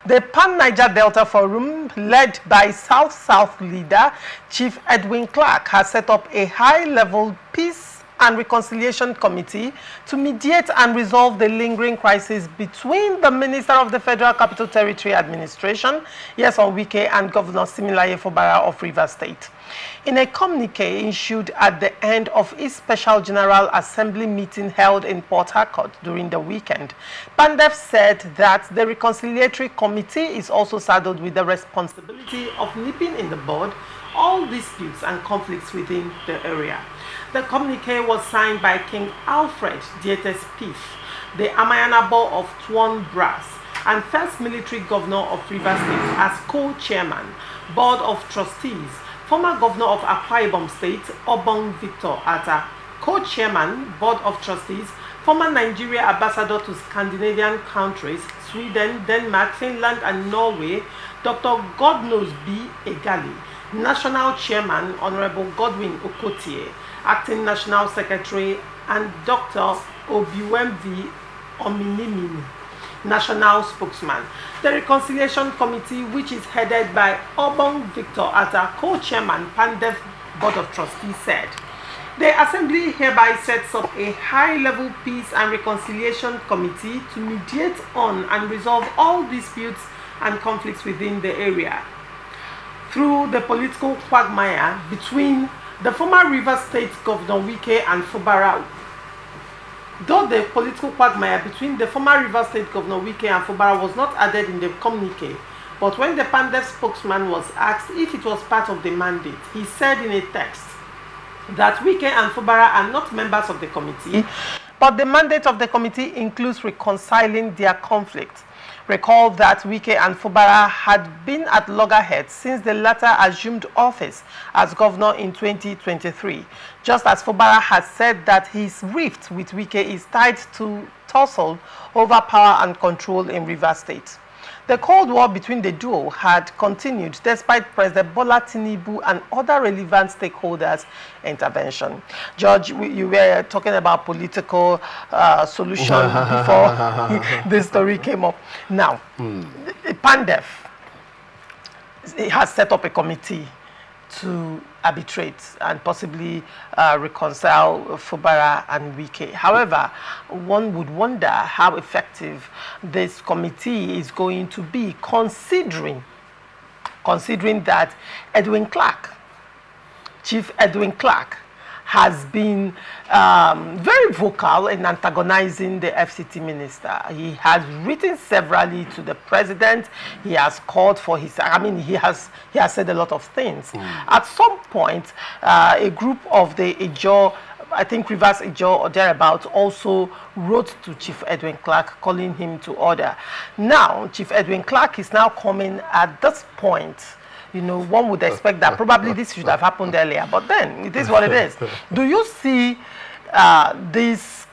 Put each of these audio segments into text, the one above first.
The Pan-Niger Delta Forum, led by South-South leader Chief Edwin Clark, has set up a high-level peace and reconciliation committee to mediate and resolve the lingering crisis between the Minister of the Federal Capital Territory Administration, Nyesom Wike, and Governor Siminalayi Fubara of Rivers State. In a communique issued at the end of its Special General Assembly meeting held in Port Harcourt during the weekend, PANDEF said that the Reconciliatory Committee is also saddled with the responsibility of nipping in the bud all disputes and conflicts within the area. The communique was signed by King Alfred Dietes Piff, the Amayanabo of Tuan Brass, and First Military Governor of Rivers State as co-chairman, Board of Trustees, former Governor of Akwa Ibom State, Obong Victor Atta, co-chairman, Board of Trustees, former Nigeria Ambassador to Scandinavian countries, Sweden, Denmark, Finland, and Norway, Dr. Godknows B. Egali, National Chairman, Honorable Godwin Okotie, Acting National Secretary, and Dr. Obiwemvi Ominimini, National Spokesman. The Reconciliation Committee, which is headed by Obong Victor Atta, co-chairman, PANDEF Board of Trustees, said, "The Assembly hereby sets up a high-level peace and reconciliation committee to mediate on and resolve all disputes and conflicts within the area. Through the political quagmire between the former Rivers State Governor Wike and Fubara." Though the political quagmire between the former Rivers State Governor Wike and Fubara was not added in the communique, but when the PANDEF spokesman was asked if it was part of the mandate, he said in a text that Wike and Fubara are not members of the committee, but the mandate of the committee includes reconciling their conflict. Recall that Wike and Fubara had been at loggerheads since the latter assumed office as governor in 2023, just as Fubara has said that his rift with Wike is tied to tussle over power and control in Rivers State. The Cold War between the duo had continued despite President Bola Tinubu and other relevant stakeholders' intervention. George, you were talking about political solution before this story came up. Now, PANDEF has set up a committee to arbitrate and possibly reconcile Fubara and Wike. However, one would wonder how effective this committee is going to be, considering that Edwin Clark, Chief Edwin Clark, has been very vocal in antagonizing the FCT minister. He has written severally to the president. He has called for his, he has said a lot of things. At some point, a group of the Ijaw, I think Rivers Ijaw or thereabouts, also wrote to Chief Edwin Clark calling him to order. Now, Chief Edwin Clark is now coming at this point. You know, one would expect that probably this should have happened earlier, but then it is what it is. Do you see this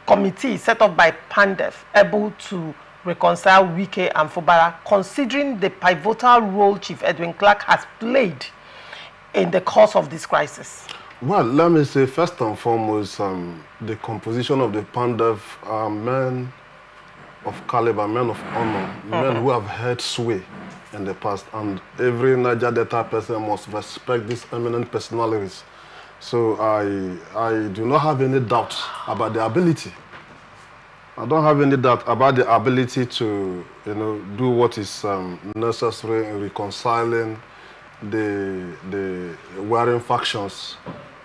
committee set up by PANDEF able to reconcile Wike and Fubara, considering the pivotal role Chief Edwin Clark has played in the course of this crisis? Well, let me say first and foremost, the composition of the PANDEF are men of caliber, men of honor, men who have held sway in the past, and every Niger Delta person must respect these eminent personalities. So I do not have any doubt about the ability. I don't have any doubt about the ability to, do what is necessary in reconciling the warring factions.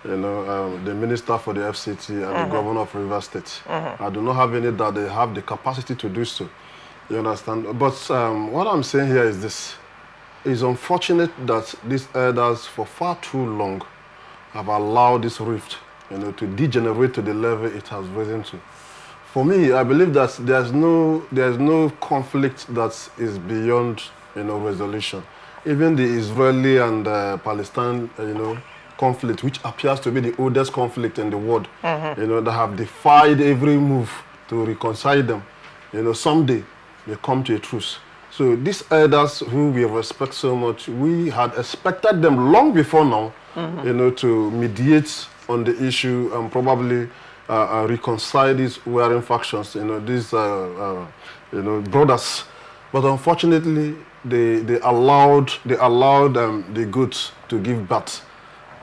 The minister for the FCT and the governor of Rivers State. I do not have any doubt they have the capacity to do so. You understand? But what I'm saying here is this. It's unfortunate that these elders for far too long have allowed this rift to degenerate to the level it has risen to. For me, I believe that there's no conflict that is beyond resolution. Even the Israeli and Palestine conflict, which appears to be the oldest conflict in the world, that have defied every move to reconcile them, someday may come to a truce. So these elders who we respect so much, we had expected them long before now, to mediate on the issue and probably reconcile these warring factions, these brothers But unfortunately, they allowed the goats to give birth,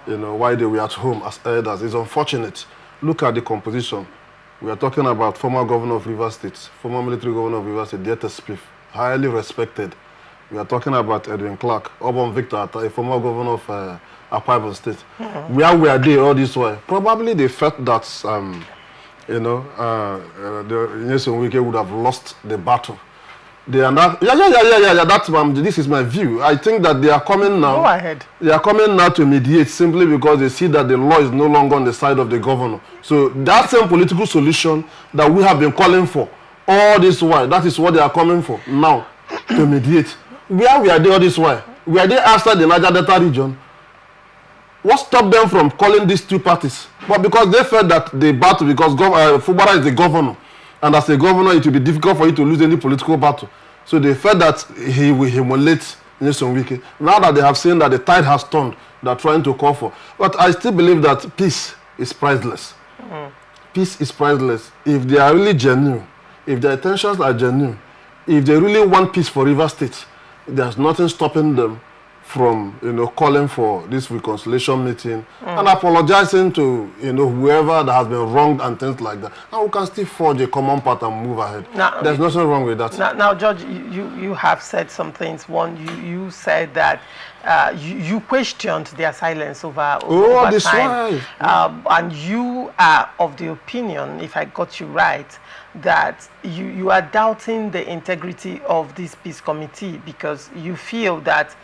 while they were at home as elders. It's unfortunate. Look at the composition. We are talking about former governor of Rivers State, former military governor of Rivers State, Dieta Spiff, highly respected. We are talking about Edwin Clark, Urban Victor, a former governor of Akwa Ibom State. Where were they all this while? Probably they felt that, the Nyesom Wike would have lost the battle. They are not. This is my view. I think that they are coming now. Go ahead. They are coming now to mediate simply because they see that the law is no longer on the side of the governor. So that same political solution that we have been calling for all this while, that is what they are coming for now, to mediate. Where we are there all this while? We are there outside the Niger Delta region. What stopped them from calling these two parties? But because they felt that the battle, because Fubara is the governor, and as a governor, it will be difficult for you to lose any political battle. So they felt that he will humiliate Nyesom Wike. Now that they have seen that the tide has turned, they are trying to call for. But I still believe that peace is priceless. Peace is priceless. If they are really genuine, if their intentions are genuine, if they really want peace for Rivers State, there's nothing stopping them from calling for this reconciliation meeting and apologizing to whoever that has been wronged and things like that. And we can still forge a common path and move ahead. Now, there's nothing wrong with that. Now George, you have said some things. One, you said that you questioned their silence over time. And you are of the opinion, if I got you right, that you are doubting the integrity of this peace committee because you feel that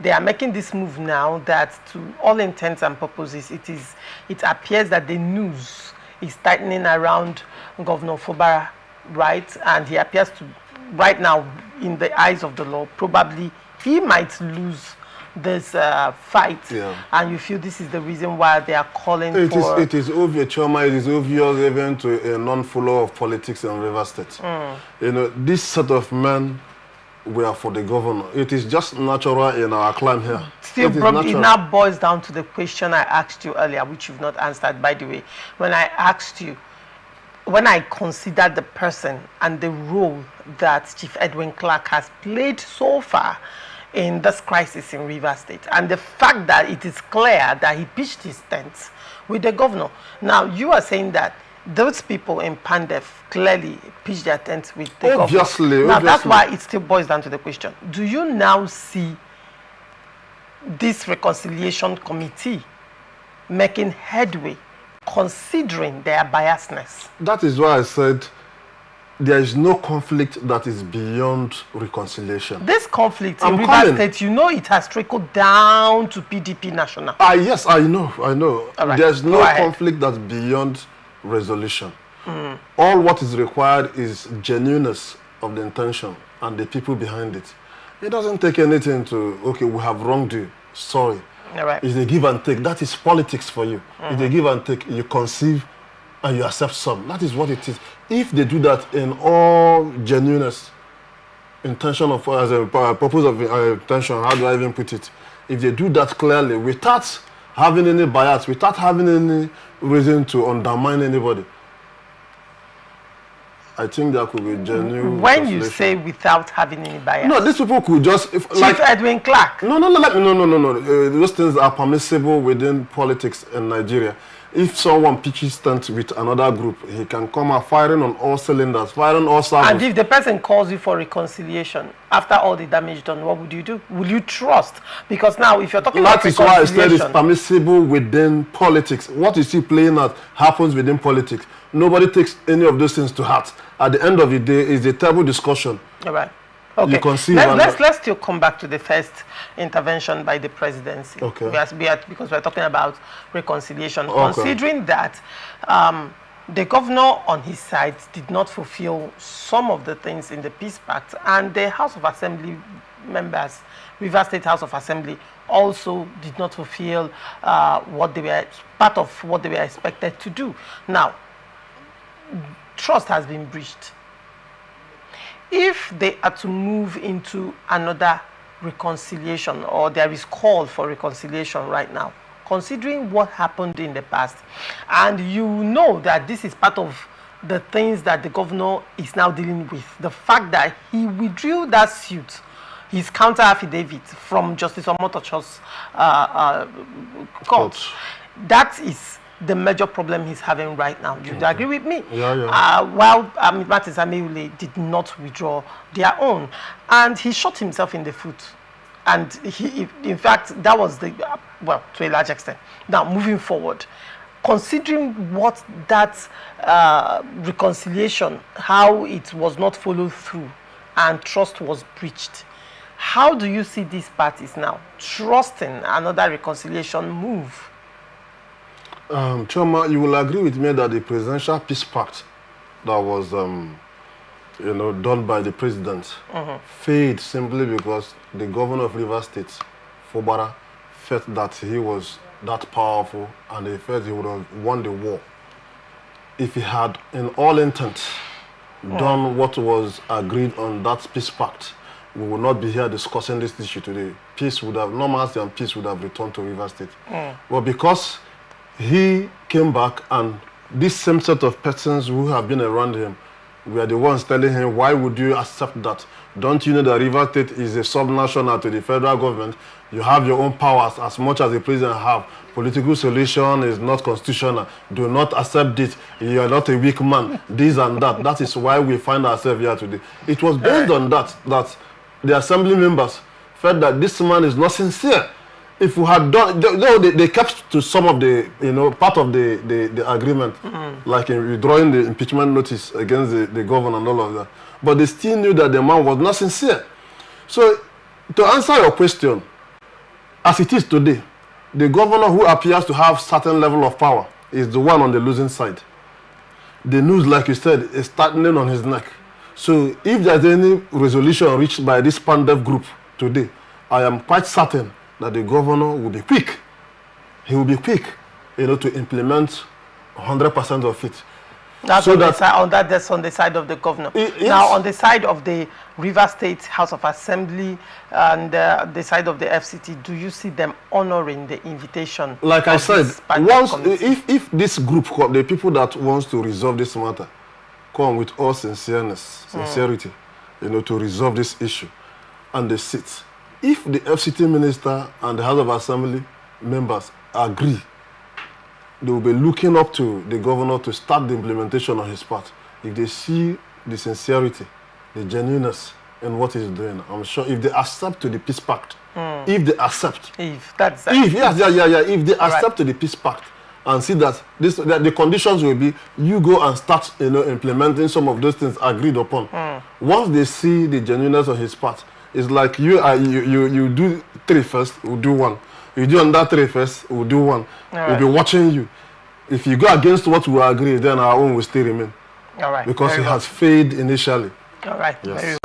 they are making this move now that to all intents and purposes it appears that the news is tightening around Governor Fubara, right? And he appears to, right now, in the eyes of the law, probably he might lose this fight, and you feel this is the reason why they are calling for... It is obvious, Choma, it is obvious even to a non-follower of politics in Rivers State. This set of men were for the governor. It is just natural in our climb here. Still, it now boils down to the question I asked you earlier, which you've not answered, by the way. When I asked you, when I considered the person and the role that Chief Edwin Clark has played so far in this crisis in Rivers State, and the fact that it is clear that he pitched his tent with the governor. Now, you are saying that those people in PANDEF clearly pitched their tent with the governor. Now, that's why it still boils down to the question. Do you now see this reconciliation committee making headway, considering their biasness? That is why I said there is no conflict that is beyond reconciliation. This conflict in Rivers State, it has trickled down to PDP National. Yes, I know. Right. There's no conflict that's beyond resolution. All what is required is genuineness of the intention and the people behind it. It doesn't take anything to, okay, we have wronged you, sorry. Right. It's a give and take. That is politics for you. It's a give and take. You conceive and you accept some. That is what it is. If they do that in all genuineness, intention of, as a purpose of intention, how do I even put it? If they do that clearly, without having any bias, without having any reason to undermine anybody, I think there could be genuine. When you say without having any bias, no, these people could just Chief Edwin Clark. No. Those things are permissible within politics in Nigeria. If someone pitches tent with another group, he can come out firing on all cylinders, firing all servos. And if the person calls you for reconciliation after all the damage done, what would you do? Will you trust? Because now, if you're talking about reconciliation, that is why I said it's permissible within politics. What you see playing out happens within politics. Nobody takes any of those things to heart. At the end of the day, it's a table discussion. All right. Okay. Let's still come back to the first intervention by the presidency. Okay. Because we're talking about reconciliation. Okay. Considering that the governor on his side did not fulfill some of the things in the Peace Pact, and the House of Assembly members, Rivers State House of Assembly, also did not fulfill what they were part of what they were expected to do. Now, trust has been breached. If they are to move into another reconciliation, or there is call for reconciliation right now, considering what happened in the past, and you know that this is part of the things that the governor is now dealing with. The fact that he withdrew that suit, his counter affidavit from Justice Omotocho's court, that is the major problem he's having right now. You agree with me? While Martins Ameule did not withdraw their own, and he shot himself in the foot. And he, in fact, that was the, well, to a large extent. Now, moving forward, considering what that reconciliation, how it was not followed through and trust was breached, how do you see these parties now trusting another reconciliation move? Choma, you will agree with me that the Presidential Peace Pact that was, done by the president failed simply because the governor of Rivers State, Fubara, felt that he was that powerful and he felt he would have won the war if he had, in all intent, done what was agreed on that peace pact. We would not be here discussing this issue today. Peace would have, normalcy and peace would have returned to Rivers State. But because he came back and this same set of persons who have been around him were the ones telling him, why would you accept that? Don't you know that Rivers State is a subnational to the federal government? You have your own powers as much as the president have. Political solution is not constitutional. Do not accept it. You are not a weak man. This and that. That is why we find ourselves here today. It was based on that the assembly members felt that this man is not sincere. If we had done, they kept to some of the, part of the agreement, like in withdrawing the impeachment notice against the governor and all of that. But they still knew that the man was not sincere. So, to answer your question, as it is today, the governor who appears to have certain level of power is the one on the losing side. The news, like you said, is tightening on his neck. So, if there's any resolution reached by this PANDEF group today, I am quite certain that the governor will be quick. He will be quick, to implement 100% of it. That's so that's on the side of the governor. Yes. Now, on the side of the Rivers State House of Assembly and the side of the FCT, do you see them honoring the invitation? Like I said, if this group, the people that wants to resolve this matter, come with all sincerity, to resolve this issue, and they sit. If the FCT minister and the House of Assembly members agree, they will be looking up to the governor to start the implementation on his part. If they see the sincerity, the genuineness in what he's doing, I'm sure if they accept to the peace pact, if they accept, if they accept to the peace pact and see that the conditions will be, you go and start, implementing some of those things agreed upon. Once they see the genuineness on his part, it's like you do 3 first, we'll do 1. You do on that 3 first, we'll do 1. We'll be watching you. If you go against what we agree, then our own will still remain. All right. Because it has failed initially. All right. Yes.